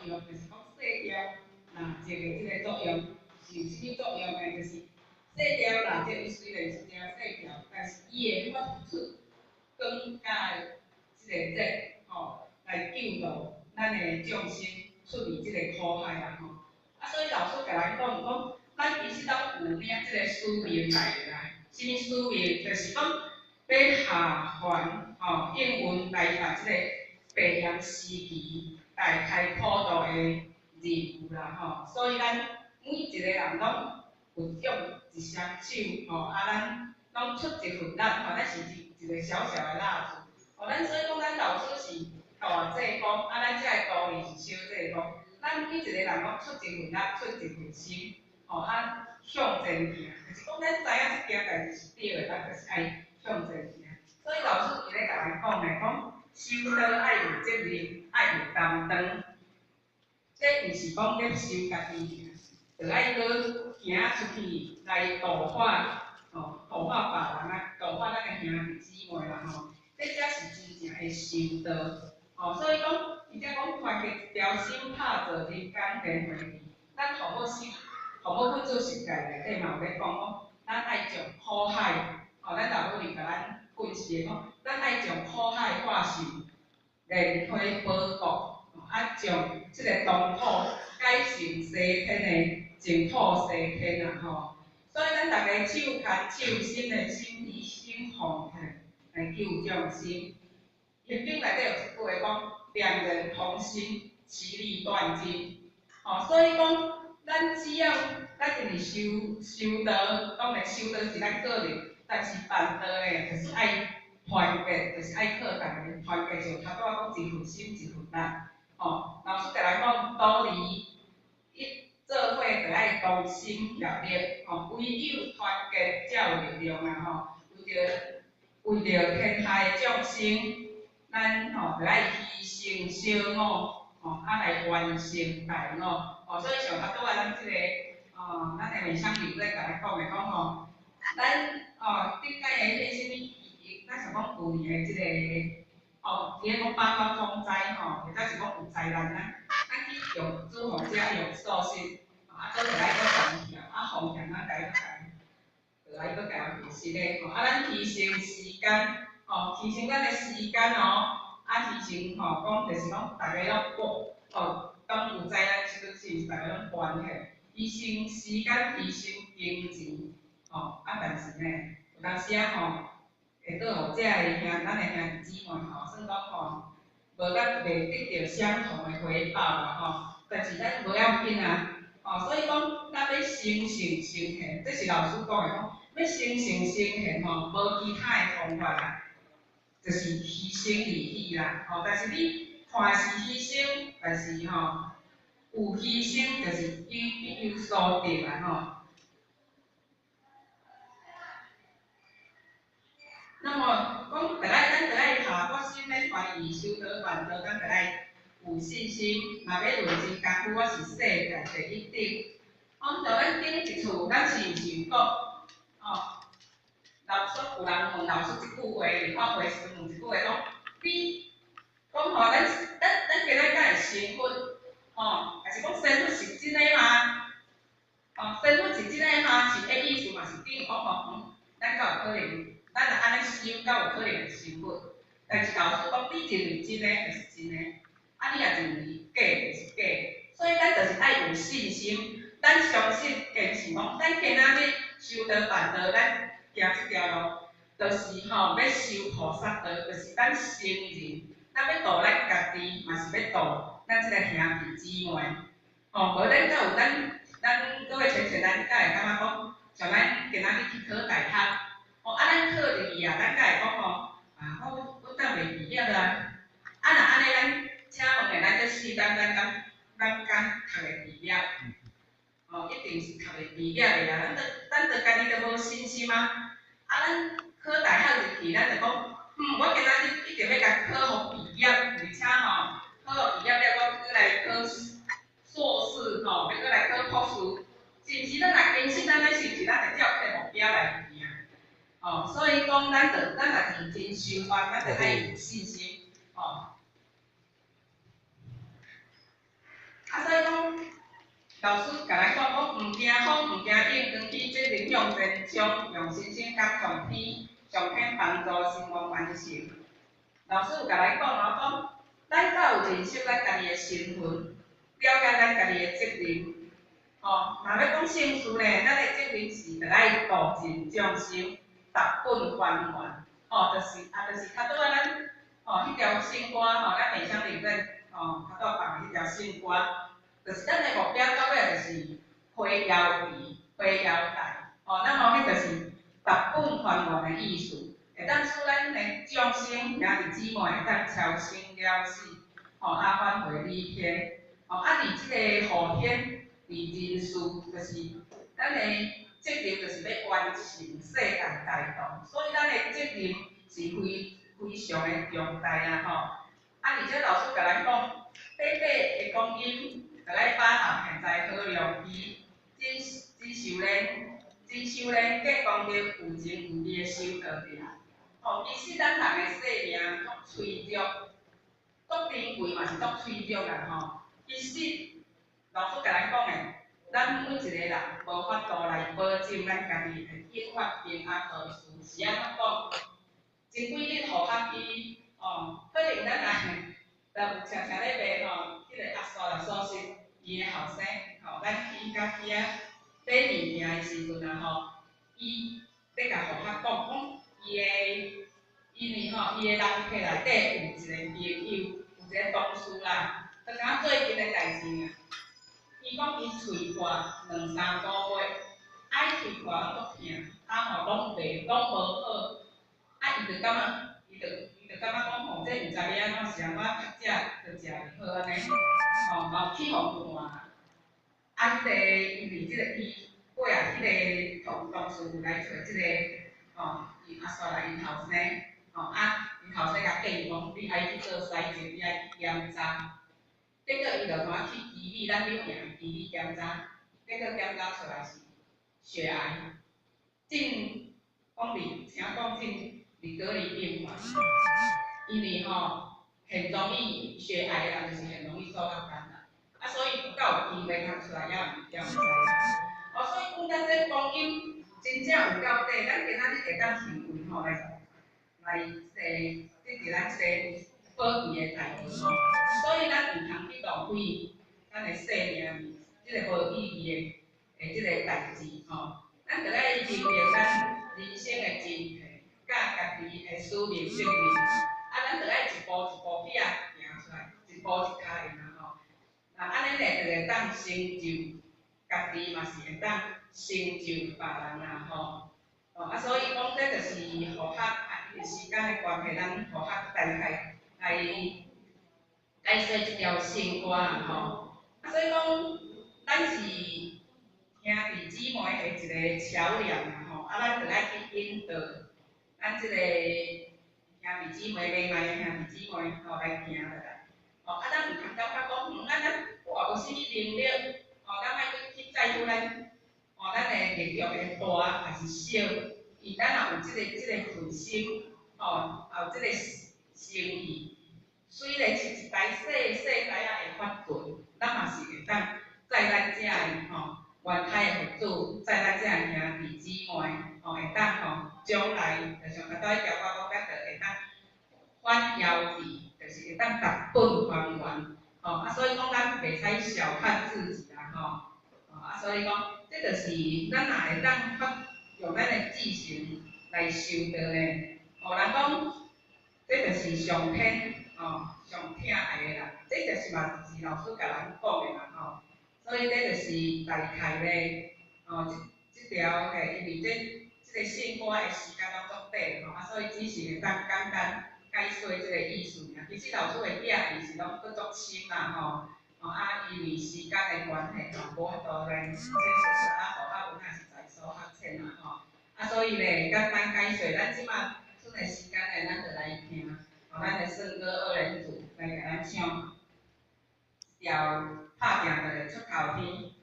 用，就是讲细条那一个即个作用是有啥物作用呢？就是细条啦，即伊虽然是一条细条，但是伊会发出更加的即个热吼，来救助咱的众生出离即个苦海啦吼。啊，所以老师甲咱讲，咱其实拢有领即个使命来的啦。什么使命？就是讲要下凡吼，应运来办即个白羊时期来开普渡的任务啦吼。所以咱每一个人拢有用一双手吼，咱拢出一份力吼，咱是一个小小的蜡烛。哦，所以讲，咱老师是大济公，咱遮个道理是小济公。咱每一个人拢出一份力，出一份心，向前行。就是讲，咱知影即件代志是对的，咱就是爱向前行。所以老师伊咧甲咱讲诶，讲修道爱有责任，爱有担当。这毋是讲咧修家己尔，着爱去行出去来度化，度化别人啊，度化咱诶兄弟姊妹啦吼。这才是真正诶修道。所以讲，伊才讲团结一条心，拍做人间莲花池。咱服务心，服务分做实界内底嘛有咧讲讲，咱爱将苦海，咱老母就甲咱分析讲，咱爱将苦海化成莲花宝国，将即个东土改成西天的净土西天啊吼。所以咱大家手牵手心的心意心奉来救众生。经典内底有一句话讲：两人同心，其利断金。所以讲，咱只要咱就是修道，当然修道是咱个人，但是办道的，就是爱团结，就是爱靠大家团结就差不多讲一份心一份力。老师甲咱讲道理，做伙就爱同心协力，唯有团结才有力量啊！为着天下的众生。咱就爱牺牲小我，来完成大我。所以上较拄咱即个咱的面相里咧甲咱讲的讲咱顶届的迄什么疫情，咱想讲旧年的即个伊咧讲八八风灾或者是讲有灾难咱去用诸佛遮用素食，搁就来个防调，防调咱家就来搁家学习咧，咱牺牲时间。牺牲咱的时间牺牲讲就是讲大家拢当有灾难时阵是大家拢关系，牺牲时间，牺牲金钱，但是呢，有当时会倒互咱的兄弟姊妹算讲无咱袂得到相同的回报啦但是咱无要紧所以讲咱要心诚心献，这是老师讲的讲，要心诚心献无其他的方法啦。就是牺牲而已啦，但是你看是牺牲，但是有牺牲就是必有所得啦那么讲，咱得爱下决心咧怀疑修道办道，咱得爱有信心。若要论真功夫，我是世界第一等。就咱顶一厝，咱是毋是有讲老师有人问老师一句话，发回时问一句话讲，你讲咱今仔敢会成佛？还是讲成佛是真诶吗？成佛是真诶吗？是迄意思嘛？是等于讲咱敢有可能，咱若安尼修，敢有可能会成佛？但是老师讲，你认为真诶就是真诶，你若认为假就是假。所以咱就是爱有信心，咱相信坚持讲，咱今仔日修道办道，咱。行即条路，就是要修菩萨道，就是咱成人，咱要度咱家己，嘛是要度咱即个兄弟姊妹。无咱才有咱各位先生，咱才会感觉讲，像咱今仔日去考大学，咱考入去咱才会讲我等袂毕业啦。若安尼咱请问下，咱这世间咱敢读会毕业？一定是读袂毕业的啦，咱对家己都无信心啊！咱考大学入去，咱就讲，我今仔日一定要甲考互毕业，而且考互毕业了，我搁来考硕士要搁来考博士，是毋是？咱若坚持咱咧，是毋是？咱就照迄个目标来行所以讲，咱若认真修学，咱就爱有信心老师甲咱讲，我毋惊风，毋惊影，光起责任向前冲，用信心感上天，上天帮助心愿完成。老师有甲咱讲讲，咱才有认识咱家己的身份，了解咱家己的责任。哦，若要讲圣事呢，咱的责任是着爱度尽众生，达本还原。哦，就是较拄啊咱迄条圣歌咱面向里面较拄放迄条圣歌，就是咱的目标到尾就是花摇移、花摇带。那么迄就是达本还原的意思，会当使咱的众生兄弟姊妹会当超生了死，返回理天。伫即个后天。人事就是咱的责任，就是要完成世间大道，所以咱的责任是非常的重大而且老师甲咱讲，短的光阴，着来把握现在好良机，真修炼，更讲着有情有义的修道者。其实咱人的生命足脆弱，足珍贵嘛是足脆弱啦其实。老师甲咱讲的，咱每一个人无法度来保证咱家己会永远平安无事，是安怎讲？前几日互学去可能咱也有常常咧卖迄个阿沙啦素食，伊的后生咱去甲遐买物件的时阵伊咧甲互学讲伊的人客内底有一个朋友，有一个同事啦，就讲最近的代志尔。伊讲伊喙破2、3个月，爱喙破足疼，拢袂拢无好，伊就感觉，伊就感觉讲这毋知要安怎是安怎较食，就食袂好安尼，嘛有去互看。迄个因为即个伊过啊，迄个同事有来找即个因阿煞来因后生，因后生甲建议讲，你爱去做筛检，你爱去检查。结果伊就赶去医理，咱去行医理检查，结果检查出来是血癌，讲请讲进隔离病房，因为很容易血癌啦，就是很容易受到感染，所以到有机会通出来也毋知。所以讲咱这光阴真正有够短，咱今仔日会当幸运来得到咱这个宝贵的代志所以咱毋通去浪费咱的生命，即个无意义的即个代志咱着爱认明咱人生的真谛，甲家己的使命责任，咱着爱一步一步去行出来，一步一脚印那安尼呢，就会当成就家己，嘛是会当成就别人所以讲这就是互学因为时间的关系，咱互学大概来解说即条圣歌所以讲，咱是兄弟姊妹的一个桥梁咱着爱去引导咱即个兄弟姊妹、恋爱的兄弟姊妹来行落来咱毋通感觉讲咱无啥物能力咱爱去在乎咱的力量会大还是小，伊咱若有即个份心也有即个诚意。虽然是一台细台的法盾，咱嘛是会当载咱遮的原来的佛祖，载咱遮的兄弟姊妹会当将来就像拄仔迄条歌讲，咱就会当反妖治，就是会当达本还原所以讲咱袂使小看自己所以讲这就是咱若会当用咱的志行来修道呢，人讲这就是上天上疼爱的人，这就是嘛是老师甲咱讲的啦所以这就是大概咧即条因为这个圣歌的时间拢足短所以只是会当简单解说这个意思尔。其实老师的意是拢搁足深啦因为时间的关系无法度来解说互有影是在所学浅所以咧简单解说，咱即马剩的时间咧，咱就来听咱的圣歌二人组来甲咱唱，要拍定的出头天。